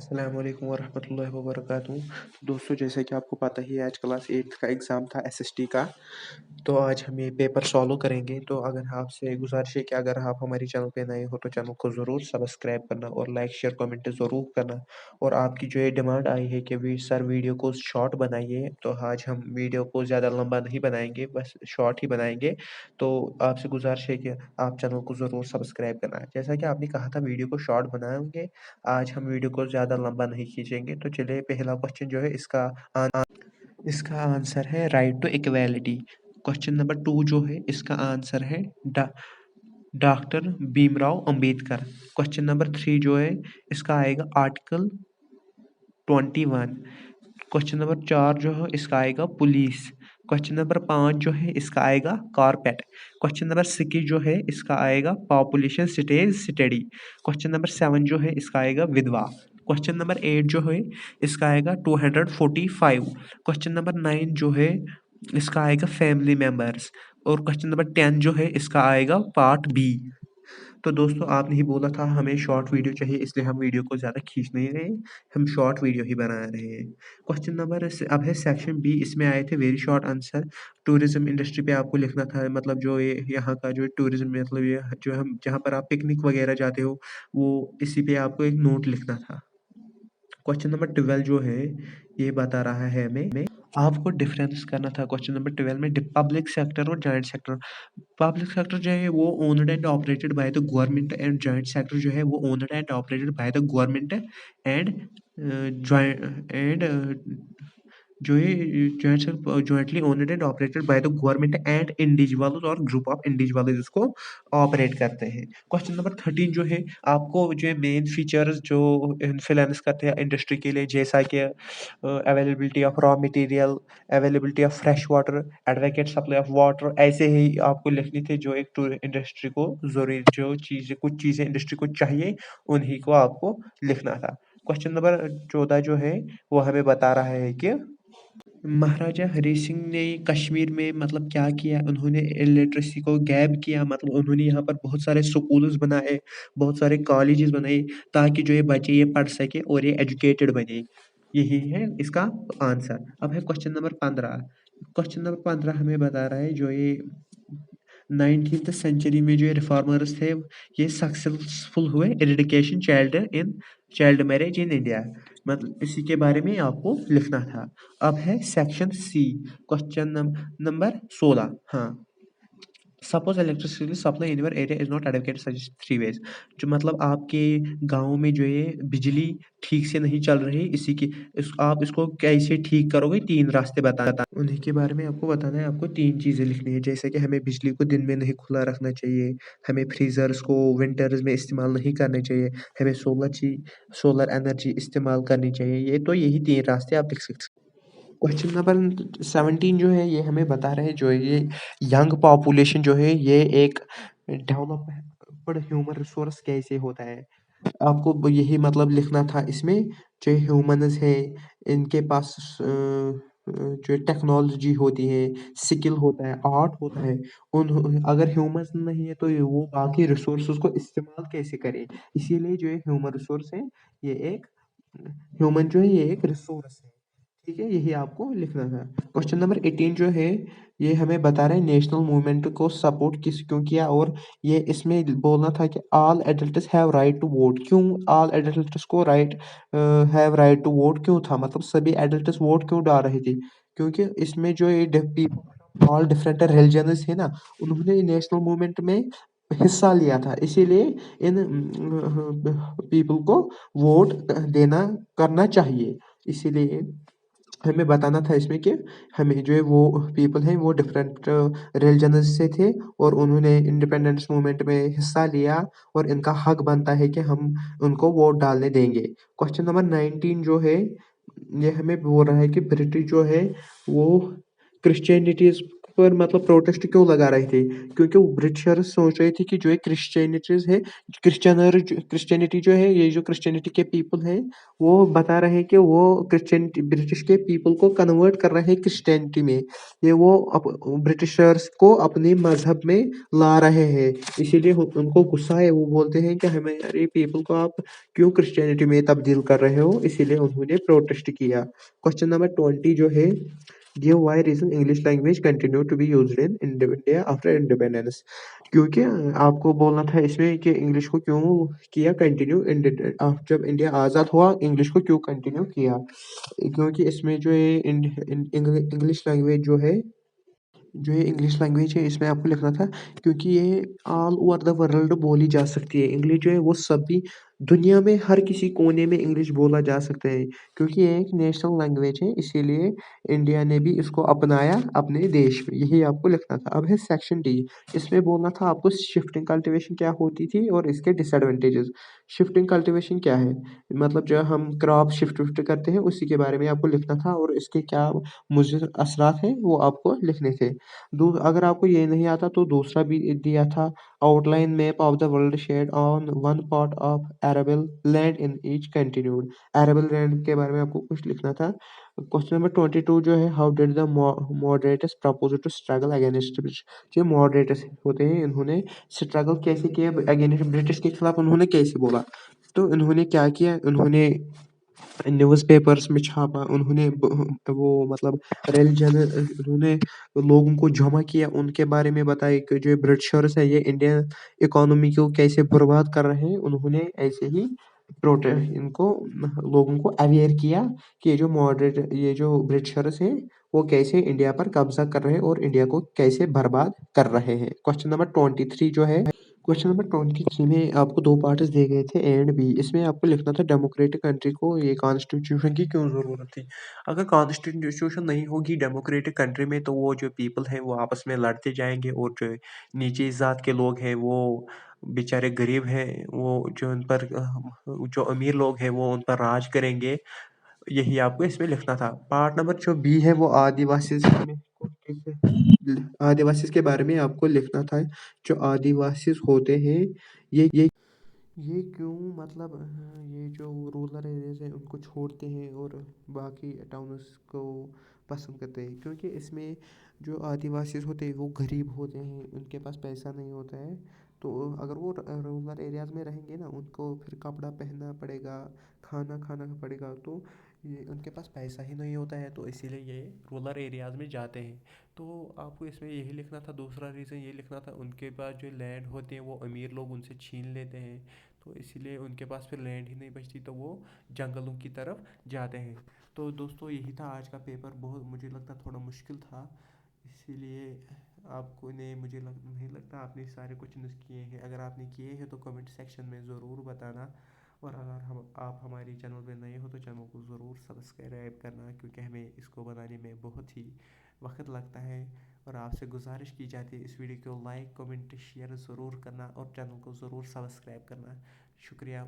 अस्सलाम वालेकुम वरहमतुल्लाहि वबरकातुहू। तो दोस्तों, जैसे कि आपको पता ही है, आज क्लास 8 का एग्ज़ाम था एसएसटी का। तो आज हम ये पेपर सॉल्व करेंगे। तो अगर आपसे गुज़ारिश है कि अगर आप हमारे चैनल पे नए हो तो चैनल को ज़रूर सब्सक्राइब करना और लाइक शेयर कमेंट ज़रूर करना। और आपकी जो ये डिमांड आई है कि सर वीडियो को शॉर्ट बनाइए, तो आज हम वीडियो को ज़्यादा लंबा नहीं बनाएंगे, बस शॉर्ट ही बनाएंगे। तो आपसे गुज़ारिश है कि आप चैनल को ज़रूर सब्सक्राइब करना। जैसा कि आपने कहा था वीडियो को शॉर्ट बनाएंगे, आज हम वीडियो को ज़्यादा लंबा नहीं खींचेंगे। तो चलिए, पहला क्वेश्चन जो है इसका आंसर है right to equality. Question number 2 जो है इसका आंसर है doctor Bhimrao Ambedkar. Question number 3 जो है इसका आएगा आर्टिकल 21। क्वेश्चन नंबर 4 जो है इसका आएगा पुलिस। क्वेश्चन नंबर 5 जो है इसका आएगा कारपेट। क्वेश्चन नंबर 6 जो है इसका आएगा पॉपुलेशन स्टडी। क्वेश्चन नंबर 7 जो है इसका आएगा विधवा। क्वेश्चन नंबर 8 जो है इसका आएगा 245। क्वेश्चन नंबर 9 जो है इसका आएगा फैमिली मेंबर्स। और क्वेश्चन नंबर 10 जो है इसका आएगा पार्ट बी। तो दोस्तों, आपने ही बोला था हमें शॉर्ट वीडियो चाहिए, इसलिए हम वीडियो को ज़्यादा खींच नहीं रहे, हम शॉर्ट वीडियो ही बना रहे हैं। क्वेश्चन नंबर अब है सेक्शन बी। इसमें आए थे very short answer. Tourism industry पे आपको लिखना था, मतलब जो ये यहाँ का जो टूरिज्म, मतलब ये जो हम जहाँ पर आप पिकनिक वगैरह जाते हो, वो इसी पे आपको एक नोट लिखना था। क्वेश्चन नंबर 12 जो है ये बता रहा है हमें आपको डिफरेंस करना था। क्वेश्चन नंबर 12 में पब्लिक सेक्टर और जॉइंट सेक्टर। पब्लिक सेक्टर जो है वो owned and operated by the government, and joint sector जो है वो owned and operated by the government and joint and जो ये jointly owned and operated by the government and individuals और group of individuals इसको ऑपरेट करते हैं। Question number 13 जो है आपको जो मेन फीचर्स जो इन्फ्लुएंस करते हैं इंडस्ट्री के लिए, जैसा कि availability of raw material, availability of fresh water, advocate supply of water, ऐसे ही आपको लिखनी थी जो एक टूर इंडस्ट्री को जरूरी जो चीज़ें कुछ चीज़ें इंडस्ट्री को चाहिए, उन्हीं को आपको लिखना था। क्वेश्चन नंबर 14 जो है वो हमें बता रहा है कि महाराजा हरी सिंह ने कश्मीर में मतलब क्या किया, उन्होंने इलिटरेसी को गैब किया, मतलब उन्होंने यहाँ पर बहुत सारे स्कूल्स बनाए, बहुत सारे कॉलेजेस बनाए, ताकि जो ये बच्चे ये पढ़ सके और ये एजुकेटेड बने। यही है इसका आंसर। अब है क्वेश्चन नंबर 15। क्वेश्चन नंबर 15 हमें बता रहा है जो ये 19th सेंचुरी में जो ये रिफॉर्मर्स थे, ये सक्सेसफुल हुए eradication child marriage in India. मतलब इसी के बारे में आपको लिखना था। अब है सेक्शन सी। Question number 16। हाँ, suppose electricity supply in your area is not advocate such 3 ways. जो मतलब आपके गांव में जो ये बिजली ठीक से नहीं चल रही, आप इसको कैसे ठीक करोगे, 3 रास्ते बता उन्हीं के बारे में आपको बताना है। आपको 3 चीज़ें लिखनी है, जैसे कि हमें बिजली को दिन में नहीं खुला रखना चाहिए, हमें फ्रीजर्स को विंटर्स में इस्तेमाल नहीं करने चाहिए, हमें सोलर एनर्जी इस्तेमाल करनी चाहिए। ये तो यही 3 रास्ते आप लिख सकते। क्वेश्चन नंबर 17 जो है ये हमें बता रहे हैं जो ये यंग पॉपुलेशन जो है ये एक डेवलप्ड ह्यूमन रिसोर्स कैसे होता है। आपको यही मतलब लिखना था इसमें। जो ह्यूमंस है इनके पास जो टेक्नोलॉजी होती है, स्किल होता है, आर्ट होता है, उन अगर ह्यूमंस नहीं है तो वो बाकी रिसोर्सेज को इस्तेमाल कैसे करें। इसीलिए जो ये ह्यूमन रिसोर्स है, ये एक ह्यूमन जो है ये एक रिसोर्स है। ठीक है, यही आपको लिखना था। क्वेश्चन नंबर 18 जो है ये हमें बता रहे हैं नेशनल मूवमेंट को सपोर्ट किस क्यों किया, और ये इसमें बोलना था कि all adults have right to vote. क्यों ऑल एडल्ट्स को हैव राइट टू वोट क्यों था, मतलब सभी एडल्ट्स वोट क्यों डाल रहे थे। क्योंकि इसमें जो ये ऑल डिफरेंट रिलीजन्स है ना, उन्होंने नेशनल मूवमेंट में हिस्सा लिया था, इसीलिए इन पीपल को वोट देना करना चाहिए। इसीलिए हमें बताना था इसमें कि हमें जो है वो पीपल हैं वो डिफरेंट रिलीजन्स से थे, और उन्होंने इंडिपेंडेंस मूवमेंट में हिस्सा लिया, और इनका हक बनता है कि हम उनको वोट डालने देंगे। क्वेश्चन नंबर 19 जो है ये हमें बोल रहा है कि ब्रिटिश जो है वो क्रिश्चियनिटी पर मतलब प्रोटेस्ट क्यों लगा रहे थे? क्योंकि वो ब्रिटिशर्स सोच रहे थे कि जो ये क्रिश्चियनिटी जो है, ये जो क्रिश्चियनिटी के पीपल हैं, वो बता रहे हैं कि वो क्रिश्चियनिटी ब्रिटिश के पीपल को कन्वर्ट कर रहे हैं क्रिश्चियनिटी में। ये वो ब्रिटिशर्स को अपने मजहब में ला रहे हैं, इसीलिए उनको गुस्सा है। वो बोलते हैं कि हमारे पीपल को आप क्यों क्रिश्चियनिटी में तब्दील कर रहे हो, इसीलिए उन्होंने प्रोटेस्ट किया। क्वेश्चन नंबर 20 जो है, give why reason English language continue to be used in India after independence. क्योंकि आपको बोलना था इसमें कि इंग्लिश को क्यों किया कंटिन्यू, जब इंडिया आज़ाद हुआ इंग्लिश को क्यों कंटिन्यू किया। क्योंकि इसमें जो है इंग्लिश लैंग्वेज जो ये इंग्लिश लैंग्वेज है, इसमें आपको लिखना था क्योंकि ये ऑल ओवर द वर्ल्ड बोली जा सकती है। इंग्लिश जो है वो सभी दुनिया में हर किसी कोने में इंग्लिश बोला जा सकता है, क्योंकि ये एक नेशनल लैंग्वेज है, इसीलिए इंडिया ने भी इसको अपनाया अपने देश में। यही आपको लिखना था। अब है सेक्शन डी। इसमें बोलना था आपको शिफ्टिंग कल्टीवेशन क्या होती थी और इसके डिसएडवांटेजेस। शिफ्टिंग कल्टीवेशन क्या है, मतलब जो हम क्रॉप शिफ्ट विफ्ट करते हैं उसी के बारे में आपको लिखना था, और इसके क्या मुज़र असरात हैं वो आपको लिखने थे। अगर आपको ये नहीं आता तो दूसरा भी दिया था, outline map of the world shade on one part of arable land in each continued. Arable land के बारे में आपको कुछ लिखना था। क्वेश्चन नंबर 22 जो है, how did the moderators propose to struggle against British. जो मॉडरेटर्स होते हैं इन्होंने स्ट्रगल कैसे किया अगेंस्ट ब्रिटिश के खिलाफ, उन्होंने कैसे बोला। तो इन्होंने क्या किया, उन्होंने न्यूज़पेपर्स में छापा, उन्होंने वो मतलब रिलीजन, उन्होंने लोगों को जमा किया, उनके बारे में बताया कि जो ब्रिटिशर्स है ये इंडियन इकोनॉमी को कैसे बर्बाद कर रहे हैं। उन्होंने ऐसे ही इनको लोगों को अवेयर किया कि ये जो ब्रिटिशर्स हैं वो कैसे इंडिया पर कब्जा कर रहे हैं और इंडिया को कैसे बर्बाद कर रहे हैं। क्वेश्चन नंबर 23 जो है, क्वेश्चन नंबर 23 में आपको दो पार्ट्स दिए गए थे, ए एंड बी। इसमें आपको लिखना था डेमोक्रेटिक कंट्री को ये कॉन्स्टिट्यूशन की क्यों ज़रूरत थी। अगर कॉन्स्टिट्यूशन नहीं होगी डेमोक्रेटिक कंट्री में, तो वो जो पीपल है वो आपस में लड़ते जाएंगे, और जो नीची जात के लोग हैं वो बेचारे गरीब हैं, वो जो उन पर जो अमीर लोग हैं वो उन पर राज करेंगे। यही आपको इसमें लिखना था। पार्ट नंबर जो बी है वो आदिवासी में आदिवासी के बारे में आपको लिखना था। जो आदिवासी होते हैं ये क्यों मतलब ये जो रूरल एरियाज हैं उनको छोड़ते हैं और बाकी टाउन्स को पसंद करते हैं, क्योंकि इसमें जो आदिवासी होते हैं वो गरीब होते हैं, उनके पास पैसा नहीं होता है। तो अगर वो रूरल एरियाज में रहेंगे ना, उनको फिर कपड़ा पहनना पड़ेगा, खाना खाना पड़ेगा, तो ये उनके पास पैसा ही नहीं होता है, तो इसीलिए ये रूरल एरियाज में जाते हैं। तो आपको इसमें यही लिखना था। दूसरा रीज़न ये लिखना था, उनके पास जो लैंड होते हैं वो अमीर लोग उनसे छीन लेते हैं, तो इसीलिए उनके पास फिर लैंड ही नहीं बचती, तो वो जंगलों की तरफ जाते हैं। तो दोस्तों यही था आज का पेपर। बहुत मुझे लगता थोड़ा मुश्किल था, इसीलिए आपको ने नहीं लगता आपने सारे क्वेश्चन किए हैं। अगर आपने किए हैं तो कमेंट सेक्शन में ज़रूर बताना, और अगर आप हमारी चैनल पे नए हो तो चैनल को ज़रूर सब्सक्राइब करना, क्योंकि हमें इसको बनाने में बहुत ही वक्त लगता है। और आपसे गुजारिश की जाती है इस वीडियो को लाइक कमेंट शेयर ज़रूर करना, और चैनल को ज़रूर सब्सक्राइब करना। शुक्रिया।